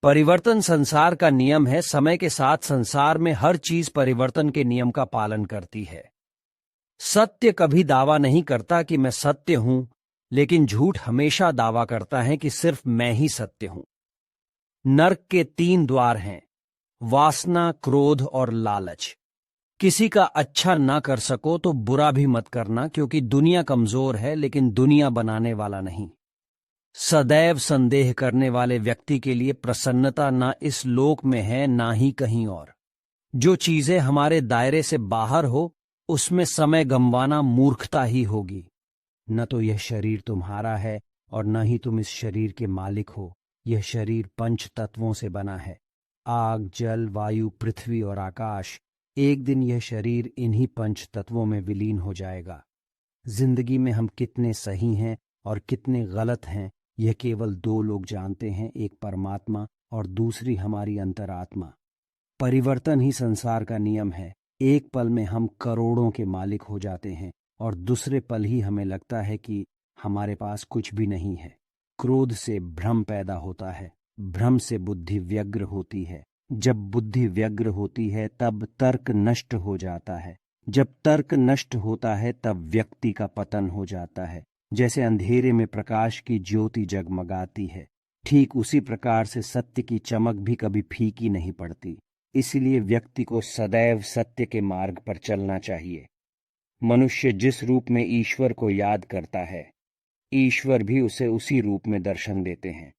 परिवर्तन संसार का नियम है। समय के साथ संसार में हर चीज परिवर्तन के नियम का पालन करती है। सत्य कभी दावा नहीं करता कि मैं सत्य हूं, लेकिन झूठ हमेशा दावा करता है कि सिर्फ मैं ही सत्य हूं। नर्क के 3 द्वार हैं: वासना, क्रोध और लालच। किसी का अच्छा ना कर सको तो बुरा भी मत करना, क्योंकि दुनिया कमजोर है लेकिन दुनिया बनाने वाला नहीं। सदैव संदेह करने वाले व्यक्ति के लिए प्रसन्नता ना इस लोक में है ना ही कहीं और। जो चीजें हमारे दायरे से बाहर हो उसमें समय गंवाना मूर्खता ही होगी। न तो यह शरीर तुम्हारा है और न ही तुम इस शरीर के मालिक हो। यह शरीर 5 तत्वों से बना है: आग, जल, वायु, पृथ्वी और आकाश। एक दिन यह शरीर इन्हीं 5 तत्वों में विलीन हो जाएगा। जिंदगी में हम कितने सही हैं और कितने गलत हैं, यह केवल 2 लोग जानते हैं, एक परमात्मा और दूसरी हमारी अंतरात्मा। परिवर्तन ही संसार का नियम है। एक पल में हम करोड़ों के मालिक हो जाते हैं और दूसरे पल ही हमें लगता है कि हमारे पास कुछ भी नहीं है। क्रोध से भ्रम पैदा होता है, भ्रम से बुद्धि व्यग्र होती है। जब बुद्धि व्यग्र होती है तब तर्क नष्ट हो जाता है। जब तर्क नष्ट होता है तब व्यक्ति का पतन हो जाता है। जैसे अंधेरे में प्रकाश की ज्योति जगमगाती है, ठीक उसी प्रकार से सत्य की चमक भी कभी फीकी नहीं पड़ती। इसलिए व्यक्ति को सदैव सत्य के मार्ग पर चलना चाहिए। मनुष्य जिस रूप में ईश्वर को याद करता है, ईश्वर भी उसे उसी रूप में दर्शन देते हैं।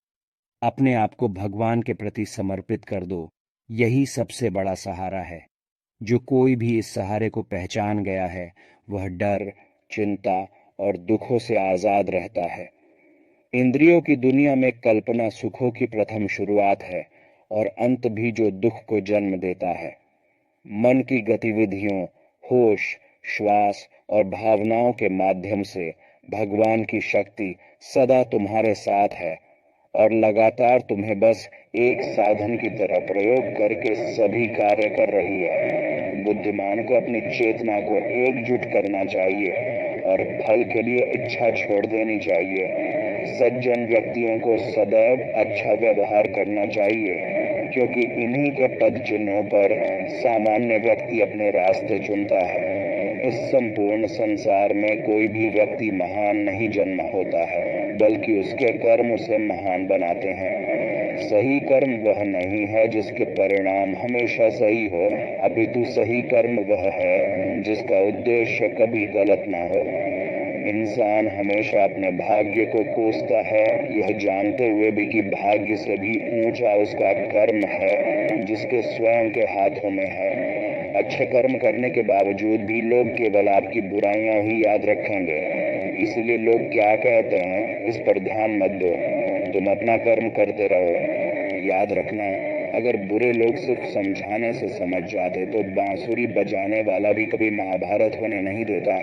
अपने आप को भगवान के प्रति समर्पित कर दो, यही सबसे बड़ा सहारा है। जो कोई भी इस सहारे को पहचान गया है वह डर, चिंता और दुखों से आजाद रहता है। इंद्रियों की दुनिया में कल्पना सुखों की प्रथम शुरुआत है और अंत भी जो दुख को जन्म देता है। मन की गतिविधियों, होश, श्वास और भावनाओं के माध्यम से भगवान की शक्ति सदा तुम्हारे साथ है और लगातार तुम्हें बस एक साधन की तरह प्रयोग करके सभी कार्य कर रही है। बुद्धिमान को अपनी चेतना को एकजुट करना चाहिए और फल के लिए इच्छा छोड़ देनी चाहिए। सज्जन व्यक्तियों को सदैव अच्छा व्यवहार करना चाहिए, क्योंकि इन्हीं के पद चिन्हों पर सामान्य व्यक्ति अपने रास्ते चुनता है। इस संपूर्ण संसार में कोई भी व्यक्ति महान नहीं जन्म होता है, बल्कि उसके कर्म उसे महान बनाते हैं। सही कर्म वह नहीं है जिसके परिणाम हमेशा सही हो, अपितु सही कर्म वह है जिसका उद्देश्य कभी गलत ना हो। इंसान हमेशा अपने भाग्य को कोसता है, यह जानते हुए भी कि भाग्य से भी ऊंचा उसका कर्म है जिसके स्वयं के हाथों में है। अच्छे कर्म करने के बावजूद भी लोग केवल आपकी बुराइयां ही याद रखेंगे। इसलिए लोग क्या कहते हैं इस पर ध्यान मत दो, तुम अपना कर्म करते रहो। याद रखना, अगर बुरे लोग सिर्फ समझाने से समझ जाते तो बांसुरी बजाने वाला भी कभी महाभारत होने नहीं देता।